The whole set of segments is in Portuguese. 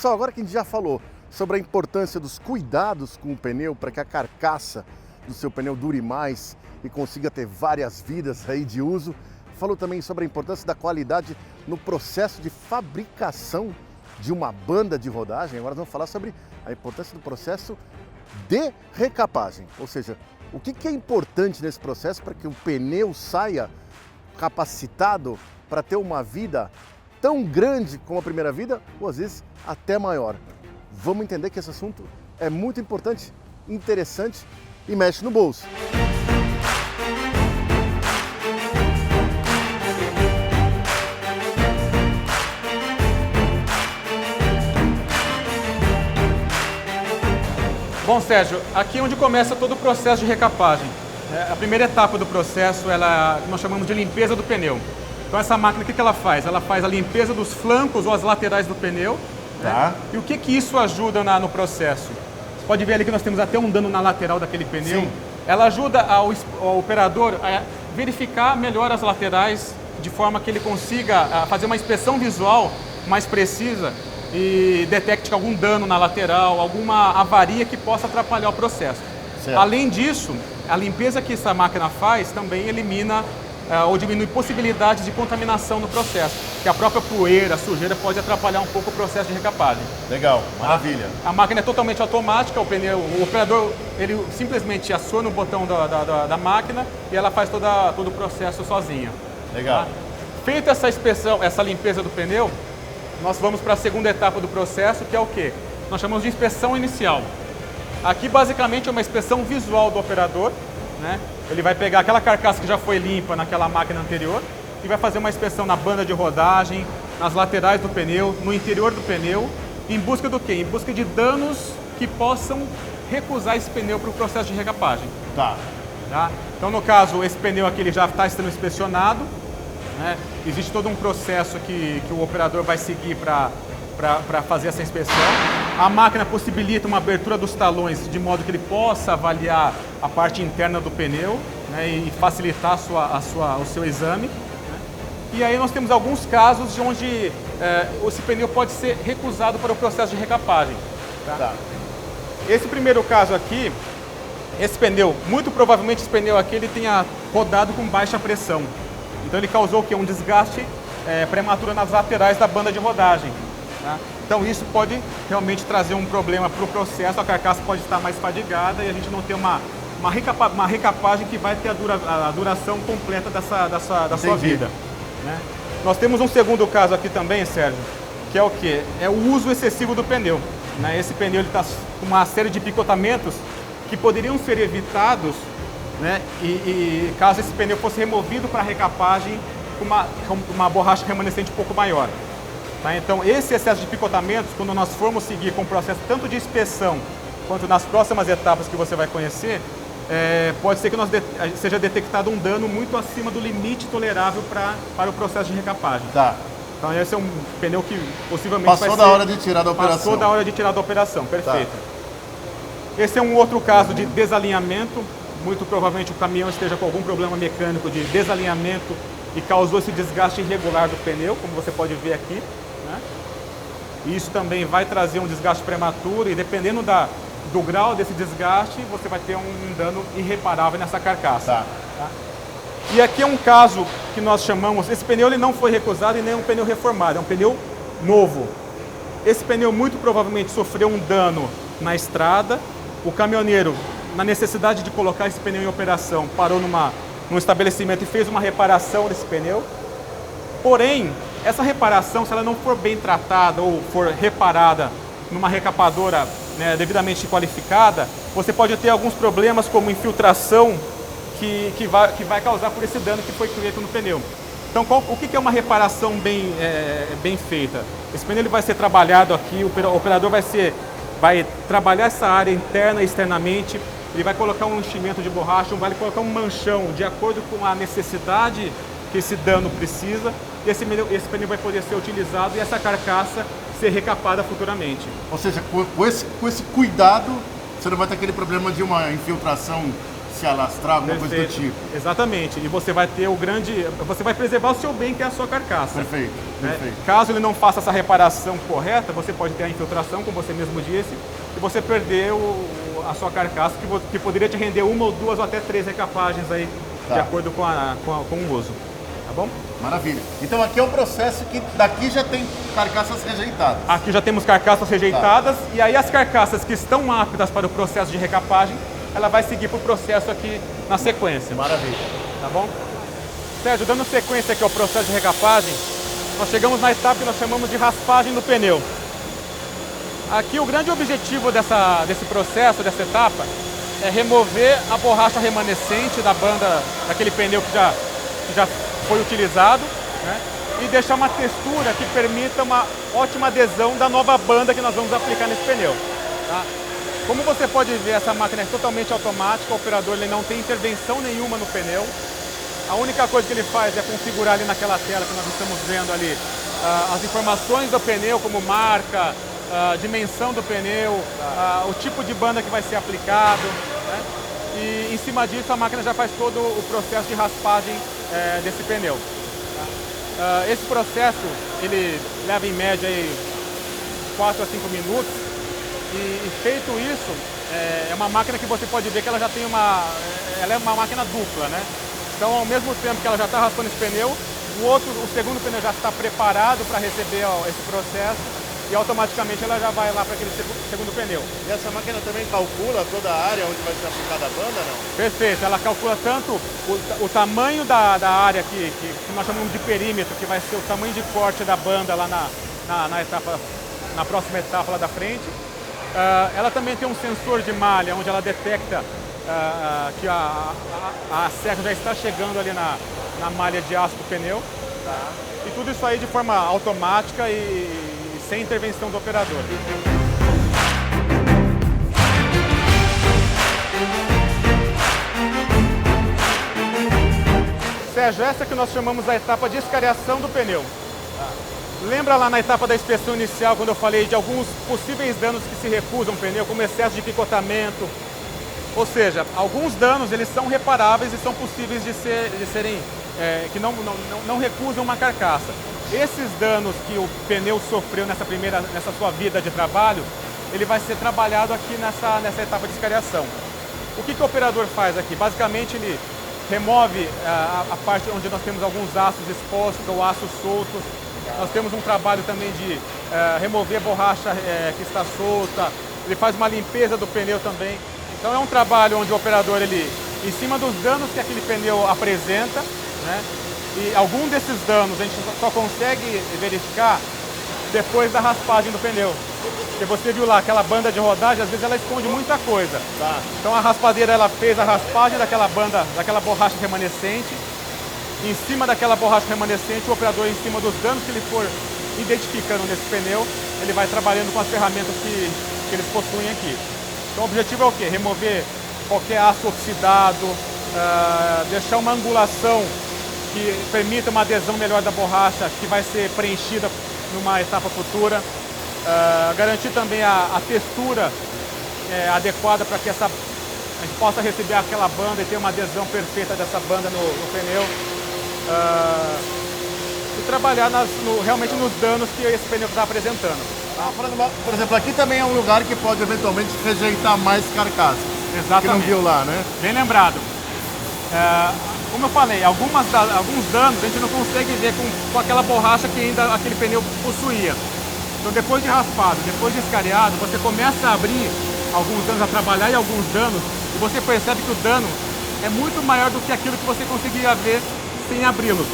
Pessoal, agora que a gente já falou sobre a importância dos cuidados com o pneu para que a carcaça do seu pneu dure mais e consiga ter várias vidas aí de uso, falou também sobre a importância da qualidade no processo de fabricação de uma banda de rodagem. Agora vamos falar sobre a importância do processo de recapagem, ou seja, o que é importante nesse processo para que o pneu saia capacitado para ter uma vida tão grande como a primeira vida, ou às vezes até maior. Vamos entender que esse assunto é muito importante, interessante e mexe no bolso. Bom, Sérgio, aqui é onde começa todo o processo de recapagem. A primeira etapa do processo que nós chamamos de limpeza do pneu. Então essa máquina, o que ela faz? Ela faz a limpeza dos flancos ou as laterais do pneu. Tá. Né? E o que isso ajuda no processo? Você pode ver ali que nós temos até um dano na lateral daquele pneu. Sim. Ela ajuda ao operador a verificar melhor as laterais, de forma que ele consiga fazer uma inspeção visual mais precisa e detecte algum dano na lateral, alguma avaria que possa atrapalhar o processo. Certo. Além disso, a limpeza que essa máquina faz também elimina ou diminui possibilidades de contaminação no processo, que a própria poeira, a sujeira pode atrapalhar um pouco o processo de recapagem. Legal, maravilha. A máquina é totalmente automática, o operador ele simplesmente aciona o botão da máquina e ela faz todo o processo sozinha. Legal. Tá? Feita essa inspeção, essa limpeza do pneu, nós vamos para a segunda etapa do processo, que é o quê? Nós chamamos de inspeção inicial. Aqui basicamente é uma inspeção visual do operador, né? Ele vai pegar aquela carcaça que já foi limpa naquela máquina anterior e vai fazer uma inspeção na banda de rodagem, nas laterais do pneu, no interior do pneu, em busca do quê? Em busca de danos que possam recusar esse pneu para o processo de recapagem. Tá. Então, no caso, esse pneu aqui ele já está sendo inspecionado, né? Existe todo um processo que o operador vai seguir para fazer essa inspeção. A máquina possibilita uma abertura dos talões de modo que ele possa avaliar a parte interna do pneu, né, e facilitar o seu exame. Né? E aí nós temos alguns casos de onde esse pneu pode ser recusado para o processo de recapagem. Tá? Esse primeiro caso aqui, esse pneu, muito provavelmente esse pneu aqui ele tenha rodado com baixa pressão. Então ele causou o quê? Um desgaste prematuro nas laterais da banda de rodagem. Tá? Então isso pode realmente trazer um problema para o processo, a carcaça pode estar mais fadigada e a gente não ter uma recapagem que vai ter a duração completa da sua vida. Né? Nós temos um segundo caso aqui também, Sérgio, que é o quê? É o uso excessivo do pneu. Né? Esse pneu está com uma série de picotamentos que poderiam ser evitados, né? E caso esse pneu fosse removido para recapagem com uma borracha remanescente um pouco maior. Tá? Então, esse excesso de picotamentos, quando nós formos seguir com o processo tanto de inspeção quanto nas próximas etapas que você vai conhecer, pode ser que seja detectado um dano muito acima do limite tolerável para o processo de recapagem. Tá. Então, esse é um pneu que possivelmente Passou da hora de tirar da operação. Passou da hora de tirar da operação, perfeito. Tá. Esse é um outro caso de desalinhamento. Muito provavelmente o caminhão esteja com algum problema mecânico de desalinhamento e causou esse desgaste irregular do pneu, como você pode ver aqui. Né? Isso também vai trazer um desgaste prematuro e dependendo do grau desse desgaste, você vai ter um dano irreparável nessa carcaça. Tá? E aqui é um caso que nós chamamos, esse pneu ele não foi recusado e nem é um pneu reformado, é um pneu novo. Esse pneu muito provavelmente sofreu um dano na estrada, o caminhoneiro, na necessidade de colocar esse pneu em operação, parou num estabelecimento e fez uma reparação desse pneu. Porém, essa reparação, se ela não for bem tratada ou for reparada numa recapadora, né, devidamente qualificada, você pode ter alguns problemas como infiltração que vai causar por esse dano que foi feito no pneu. Então, o que é uma reparação bem feita? Esse pneu ele vai ser trabalhado aqui, o operador vai trabalhar essa área interna e externamente, ele vai colocar um enchimento de borracha, vai colocar um manchão de acordo com a necessidade que esse dano precisa, e esse pneu vai poder ser utilizado e essa carcaça ser recapada futuramente. Ou seja, com esse cuidado, você não vai ter aquele problema de uma infiltração se alastrar, alguma coisa do tipo. Exatamente. E você vai ter você vai preservar o seu bem, que é a sua carcaça. Perfeito, perfeito. Caso ele não faça essa reparação correta, você pode ter a infiltração, como você mesmo disse, e você perder a sua carcaça, que poderia te render 1 ou 2 ou até 3 recapagens aí, de acordo com o uso. Tá bom? Maravilha. Então aqui é um processo que daqui já tem carcaças rejeitadas. Aqui já temos carcaças rejeitadas, e aí as carcaças que estão aptas para o processo de recapagem, ela vai seguir para o processo aqui na sequência. Maravilha. Tá bom? Sérgio, dando sequência aqui ao processo de recapagem, nós chegamos na etapa que nós chamamos de raspagem do pneu. Aqui o grande objetivo desse processo, dessa etapa, é remover a borracha remanescente da banda, daquele pneu que já foi utilizado, né? E deixar uma textura que permita uma ótima adesão da nova banda que nós vamos aplicar nesse pneu. Tá? Como você pode ver, essa máquina é totalmente automática, o operador ele não tem intervenção nenhuma no pneu. A única coisa que ele faz é configurar ali naquela tela que nós estamos vendo ali as informações do pneu, como marca, dimensão do pneu, o tipo de banda que vai ser aplicado, né? E em cima disso a máquina já faz todo o processo de raspagem desse pneu. Esse processo ele leva em média aí 4 a 5 minutos e feito isso, é uma máquina que você pode ver que ela já tem ela é uma máquina dupla, né? Então ao mesmo tempo que ela já está raspando esse pneu, o segundo pneu já está preparado para receber esse processo e automaticamente ela já vai lá para aquele segundo pneu. E essa máquina também calcula toda a área onde vai ser aplicada a banda, não? Perfeito, ela calcula tanto o tamanho da área que nós chamamos de perímetro, que vai ser o tamanho de corte da banda lá na próxima etapa lá da frente. Ela também tem um sensor de malha, onde ela detecta que a serra já está chegando ali na malha de aço do pneu. Tá? E tudo isso aí de forma automática e sem intervenção do operador. Sérgio, essa que nós chamamos a etapa de escariação do pneu. Lembra lá na etapa da inspeção inicial, quando eu falei de alguns possíveis danos que se recusam ao pneu, como excesso de picotamento? Ou seja, alguns danos eles são reparáveis e são possíveis de serem, que não recusam uma carcaça. Esses danos que o pneu sofreu nessa sua vida de trabalho, ele vai ser trabalhado aqui nessa etapa de escariação. O que o operador faz aqui? Basicamente ele remove a parte onde nós temos alguns aços expostos ou aços soltos. Nós temos um trabalho também de remover a borracha que está solta. Ele faz uma limpeza do pneu também. Então é um trabalho onde o operador, em cima dos danos que aquele pneu apresenta, né? E algum desses danos a gente só consegue verificar depois da raspagem do pneu. Porque você viu lá, aquela banda de rodagem, às vezes ela esconde muita coisa. Tá. Então a raspadeira ela fez a raspagem daquela borracha remanescente. Em cima daquela borracha remanescente, o operador, em cima dos danos que ele for identificando nesse pneu, ele vai trabalhando com as ferramentas que eles possuem aqui. Então o objetivo é o quê? Remover qualquer aço oxidado, deixar uma angulação que permita uma adesão melhor da borracha, que vai ser preenchida numa etapa futura. Garantir também a textura adequada para que a gente possa receber aquela banda e ter uma adesão perfeita dessa banda no pneu. E trabalhar realmente nos danos que esse pneu está apresentando. Por exemplo, aqui também é um lugar que pode eventualmente rejeitar mais carcaças. Exatamente. Que não viu lá, né? Bem lembrado. Como eu falei, alguns danos a gente não consegue ver com aquela borracha que ainda aquele pneu possuía. Então depois de raspado, depois de escariado, você começa a abrir alguns danos, a trabalhar em alguns danos, e você percebe que o dano é muito maior do que aquilo que você conseguia ver sem abri-lo.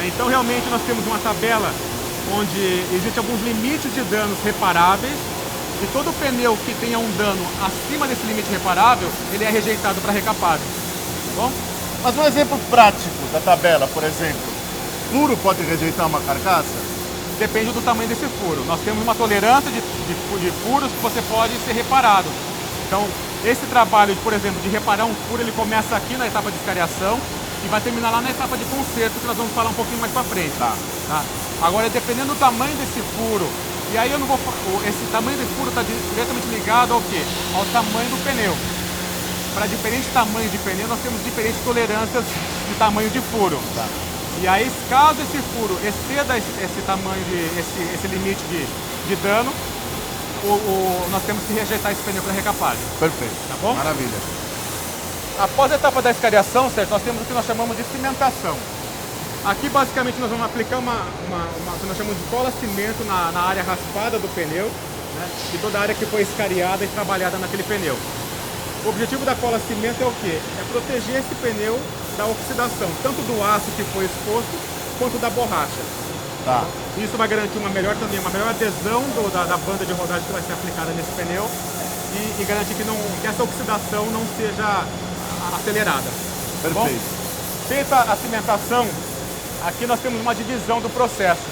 Então realmente nós temos uma tabela onde existem alguns limites de danos reparáveis, e todo pneu que tenha um dano acima desse limite reparável, ele é rejeitado para recapagem. Tá bom? Mas um exemplo prático da tabela, por exemplo, furo pode rejeitar uma carcaça? Depende do tamanho desse furo. Nós temos uma tolerância de furos que você pode ser reparado. Então, esse trabalho, por exemplo, de reparar um furo, ele começa aqui na etapa de escariação e vai terminar lá na etapa de conserto, que nós vamos falar um pouquinho mais para frente. Tá? Agora, dependendo do tamanho desse furo, e aí esse tamanho desse furo está diretamente ligado ao quê? Ao tamanho do pneu. para diferentes tamanhos de pneu, nós temos diferentes tolerâncias de tamanho de furo. Tá. E aí, caso esse furo exceda esse tamanho, esse limite de dano, nós temos que rejeitar esse pneu para recapagem. Perfeito. Tá bom? Maravilha. Após a etapa da escariação, certo, nós temos o que nós chamamos de cimentação. Aqui, basicamente, nós vamos aplicar o que nós chamamos de cola-cimento na área raspada do pneu, né, e toda a área que foi escariada e trabalhada naquele pneu. O objetivo da cola-cimento é o quê? É proteger esse pneu da oxidação, tanto do aço que foi exposto, quanto da borracha. Tá. Isso vai garantir uma melhor adesão da banda de rodagem que vai ser aplicada nesse pneu e garantir que essa oxidação não seja acelerada. Perfeito. Bom, feita a cimentação, aqui nós temos uma divisão do processo.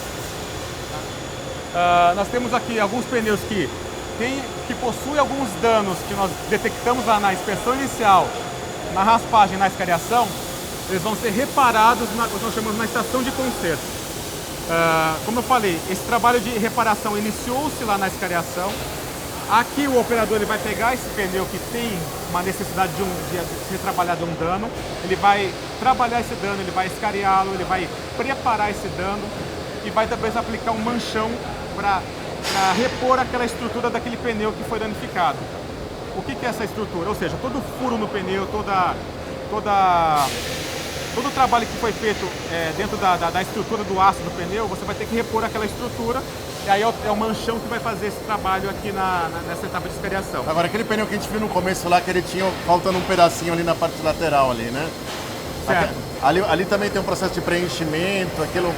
Nós temos aqui alguns pneus que possuem alguns danos que nós detectamos lá na inspeção inicial, na raspagem, na escariação. Eles vão ser reparados, nós chamamos na estação de conserto. Como eu falei, esse trabalho de reparação iniciou-se lá na escariação. Aqui o operador ele vai pegar esse pneu que tem uma necessidade de ser trabalhado um dano, ele vai trabalhar esse dano, ele vai escariá-lo, ele vai preparar esse dano e vai talvez aplicar um manchão para repor aquela estrutura daquele pneu que foi danificado. O que é essa estrutura? Ou seja, todo furo no pneu, todo o trabalho que foi feito dentro da estrutura do aço do pneu, você vai ter que repor aquela estrutura. E aí é o manchão que vai fazer esse trabalho aqui nessa etapa de escariação. Agora, aquele pneu que a gente viu no começo lá, que ele tinha faltando um pedacinho ali na parte lateral ali, né? Certo. Ali também tem um processo de preenchimento, aquilo,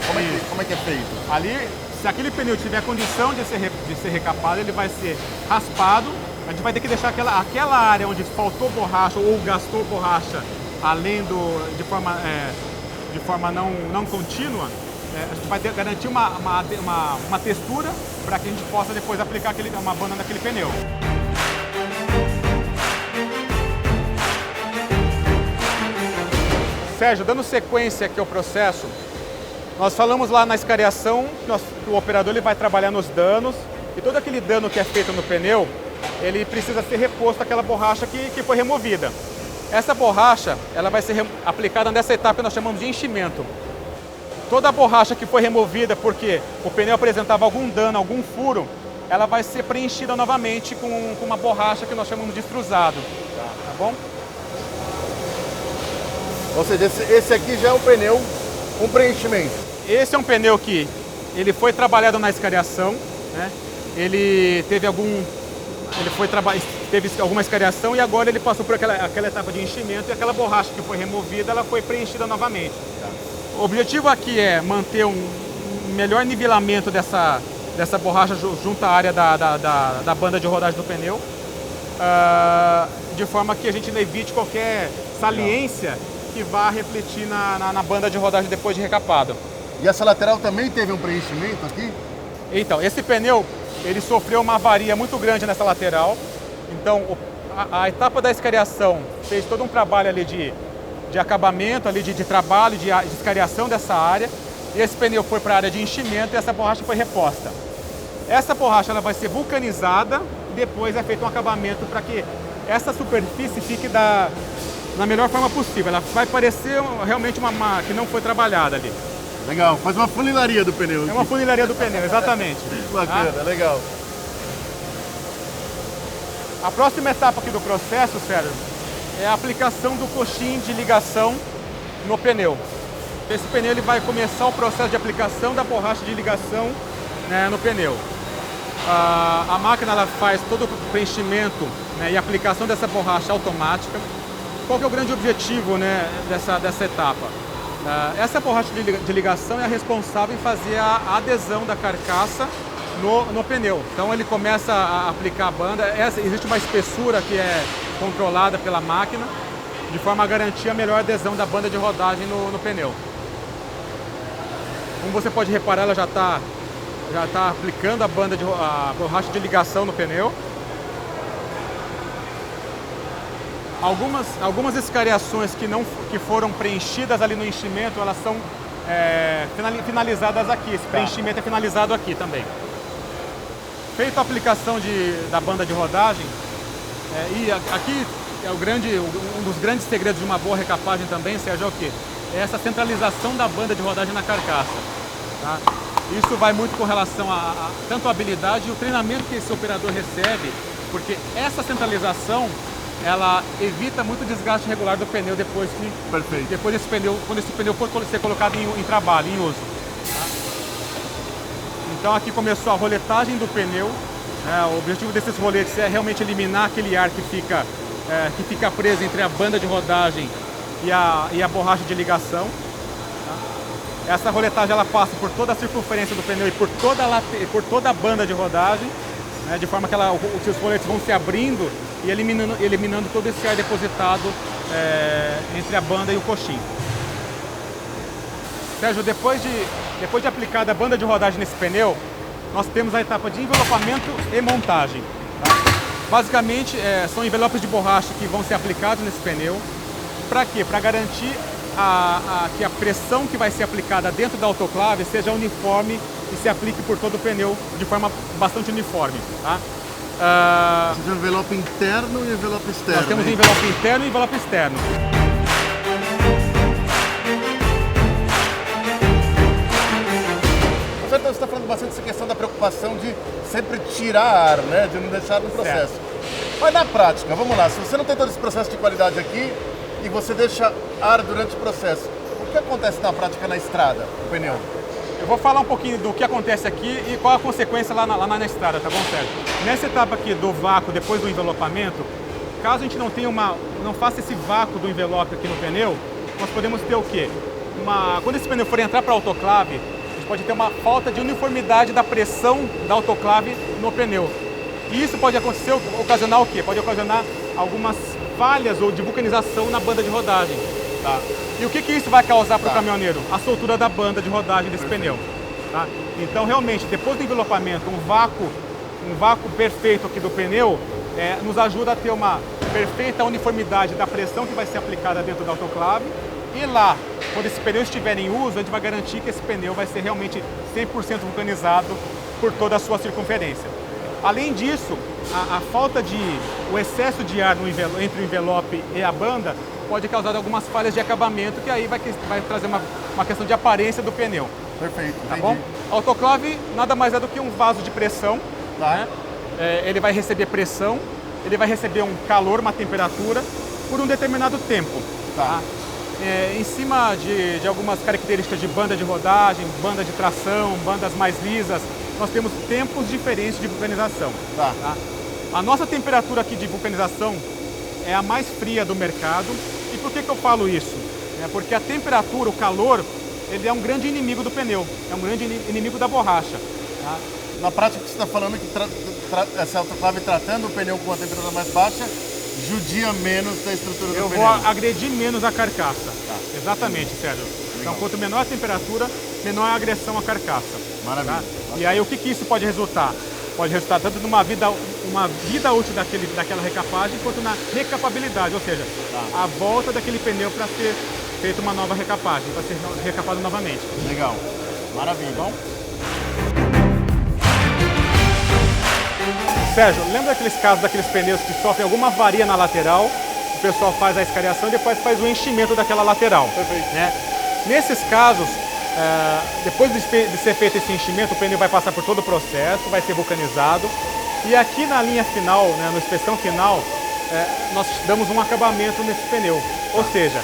como é que é feito? Ali, se aquele pneu tiver condição de ser recapado, ele vai ser raspado. A gente vai ter que deixar aquela área onde faltou borracha ou gastou borracha de forma não contínua. A gente vai garantir uma textura para que a gente possa depois aplicar uma banda naquele pneu. Sérgio, dando sequência aqui ao processo, nós falamos lá na escariação que o operador ele vai trabalhar nos danos e todo aquele dano que é feito no pneu, ele precisa ser reposto àquela borracha que foi removida. Essa borracha ela vai ser aplicada nessa etapa que nós chamamos de enchimento. Toda a borracha que foi removida porque o pneu apresentava algum dano, algum furo, ela vai ser preenchida novamente com uma borracha que nós chamamos de extrusado. Tá bom? Ou seja, esse aqui já é um pneu com preenchimento. Esse é um pneu que ele foi trabalhado na escariação, né? Ele teve alguma escariação e agora ele passou por aquela etapa de enchimento e aquela borracha que foi removida, ela foi preenchida novamente. O objetivo aqui é manter um melhor nivelamento dessa borracha junto à área da banda de rodagem do pneu, de forma que a gente evite qualquer saliência que vá refletir na banda de rodagem depois de recapado. E essa lateral também teve um preenchimento aqui? Então, esse pneu ele sofreu uma avaria muito grande nessa lateral, então a etapa da escariação fez todo um trabalho ali de acabamento, ali de trabalho, de escariação dessa área. E esse pneu foi para a área de enchimento e essa borracha foi reposta. Essa borracha ela vai ser vulcanizada e depois é feito um acabamento para que essa superfície fique na melhor forma possível. Ela vai parecer realmente uma que não foi trabalhada ali. Legal, faz uma funilaria do pneu. É uma funilaria do pneu, exatamente. Bacana, legal. A próxima etapa aqui do processo, Sérgio, é a aplicação do coxim de ligação no pneu. Esse pneu ele vai começar o processo de aplicação da borracha de ligação, né, no pneu. A máquina ela faz todo o preenchimento, né, e aplicação dessa borracha automática. Qual que é o grande objetivo, né, dessa etapa? Essa borracha de ligação é a responsável em fazer a adesão da carcaça no pneu. Então ele começa a aplicar a banda. Existe uma espessura que é controlada pela máquina, de forma a garantir a melhor adesão da banda de rodagem no pneu. Como você pode reparar, ela já está aplicando a borracha de ligação no pneu. Algumas escariações que foram preenchidas ali no enchimento, elas são finalizadas aqui. Esse preenchimento é finalizado aqui também. Feita a aplicação da banda de rodagem, e aqui um dos grandes segredos de uma boa recapagem também, Sérgio, é o quê? É essa centralização da banda de rodagem na carcaça. Tá? Isso vai muito com relação a tanto a habilidade e o treinamento que esse operador recebe, porque essa centralização ela evita muito desgaste regular do pneu depois desse pneu, quando esse pneu for ser colocado em trabalho, em uso. Tá? Então aqui começou a roletagem do pneu. O objetivo desses roletes é realmente eliminar aquele ar que fica preso entre a banda de rodagem e a borracha de ligação. Tá? Essa roletagem ela passa por toda a circunferência do pneu e por toda a banda de rodagem, né, de forma que os seus roletes vão se abrindo e eliminando todo esse ar depositado entre a banda e o coxim. Sérgio, depois de aplicada a banda de rodagem nesse pneu, nós temos a etapa de envelopamento e montagem. Tá? Basicamente, são envelopes de borracha que vão ser aplicados nesse pneu. Para quê? Para garantir que a pressão que vai ser aplicada dentro da autoclave seja uniforme e se aplique por todo o pneu de forma bastante uniforme. Tá? Você tem envelope interno e envelope externo. Nós temos envelope interno e envelope externo. Então você está falando bastante dessa questão da preocupação de sempre tirar ar, né? De não deixar no processo. Certo. Mas na prática, vamos lá, se você não tem todo esse processo de qualidade aqui e você deixa ar durante o processo, o que acontece na prática na estrada, o pneu? Eu vou falar um pouquinho do que acontece aqui e qual a consequência lá na estrada, tá bom, Sérgio? Nessa etapa aqui do vácuo, depois do envelopamento, caso a gente não faça esse vácuo do envelope aqui no pneu, nós podemos ter o quê? Quando esse pneu for entrar para a autoclave, pode ter uma falta de uniformidade da pressão da autoclave no pneu. E isso pode ocasionar o quê? Pode ocasionar algumas falhas ou de vulcanização na banda de rodagem. Tá? E o que isso vai causar para o caminhoneiro? A soltura da banda de rodagem desse pneu. Tá? Então, realmente, depois do envelopamento, um vácuo perfeito aqui do pneu nos ajuda a ter uma perfeita uniformidade da pressão que vai ser aplicada dentro da autoclave. E lá, quando esse pneu estiver em uso, a gente vai garantir que esse pneu vai ser realmente 100% vulcanizado por toda a sua circunferência. Além disso, o excesso de ar entre o envelope e a banda pode causar algumas falhas de acabamento, que aí vai trazer uma questão de aparência do pneu. Perfeito, tá bom? A autoclave nada mais é do que um vaso de pressão. Tá? Né? Ele vai receber pressão, ele vai receber um calor, uma temperatura, por um determinado tempo. Tá? Em cima de algumas características de banda de rodagem, banda de tração, bandas mais lisas, nós temos tempos diferentes de vulcanização. Tá? A nossa temperatura aqui de vulcanização é a mais fria do mercado. E por que eu falo isso? Porque a temperatura, o calor, ele é um grande inimigo do pneu, é um grande inimigo da borracha. Tá? Na prática, você está falando que essa autoclave tratando o pneu com uma temperatura mais baixa judia menos da estrutura do pneu. Eu vou agredir menos a carcaça. Tá. Exatamente, Sérgio. Então, quanto menor a temperatura, menor a agressão à carcaça. Maravilha. Tá? E aí, o que isso pode resultar? Pode resultar tanto numa vida útil daquela recapagem, quanto na recapabilidade, ou seja, a volta daquele pneu para ser feita uma nova recapagem, para ser recapado novamente. Legal. Maravilha. Bom? Sérgio, lembra daqueles casos daqueles pneus que sofrem alguma avaria na lateral? O pessoal faz a escariação e depois faz o enchimento daquela lateral. Perfeito. Né? Nesses casos, depois de ser feito esse enchimento, o pneu vai passar por todo o processo, vai ser vulcanizado. E aqui na linha final, na inspeção final, nós damos um acabamento nesse pneu. Ou seja,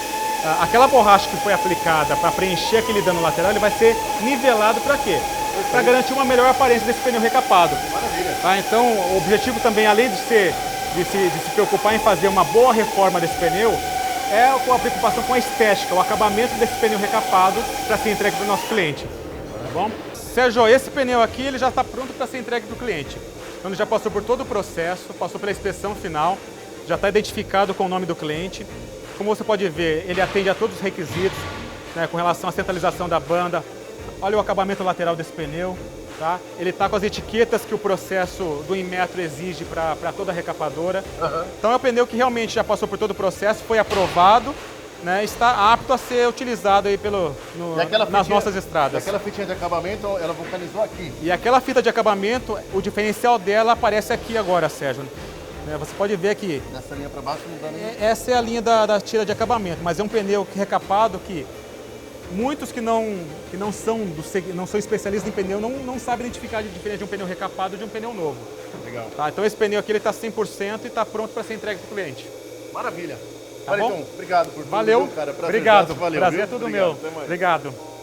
aquela borracha que foi aplicada para preencher aquele dano lateral, ele vai ser nivelado para quê? Para garantir uma melhor aparência desse pneu recapado. Maravilha. Tá? Então, o objetivo também, além de se preocupar em fazer uma boa reforma desse pneu, é a preocupação com a estética, o acabamento desse pneu recapado para ser entregue para o nosso cliente. Tá bom? Sérgio, esse pneu aqui ele já está pronto para ser entregue para o cliente. Então, ele já passou por todo o processo, passou pela inspeção final, já está identificado com o nome do cliente. Como você pode ver, ele atende a todos os requisitos, né, com relação à centralização da banda. Olha o acabamento lateral desse pneu. Tá? Ele está com as etiquetas que o processo do Inmetro exige para toda a recapadora. Uhum. Então é um pneu que realmente já passou por todo o processo, foi aprovado, né, está apto a ser utilizado aí nas nossas estradas. E aquela fitinha de acabamento, ela vulcanizou aqui. E aquela fita de acabamento, o diferencial dela aparece aqui agora, Sérgio. Você pode ver que Nessa linha para baixo não dá nem... essa é a linha da tira de acabamento, mas é um pneu recapado que muitos que não são especialistas em pneu não sabem identificar a diferença de um pneu recapado de um pneu novo. Legal. Tá? Então esse pneu aqui está 100% e está pronto para ser entregue para o cliente. Maravilha. Tá bom? Então, obrigado por tudo. Valeu. Cara. Prazer, obrigado. valeu, Prazer é viu? tudo Obrigado. meu. Obrigado.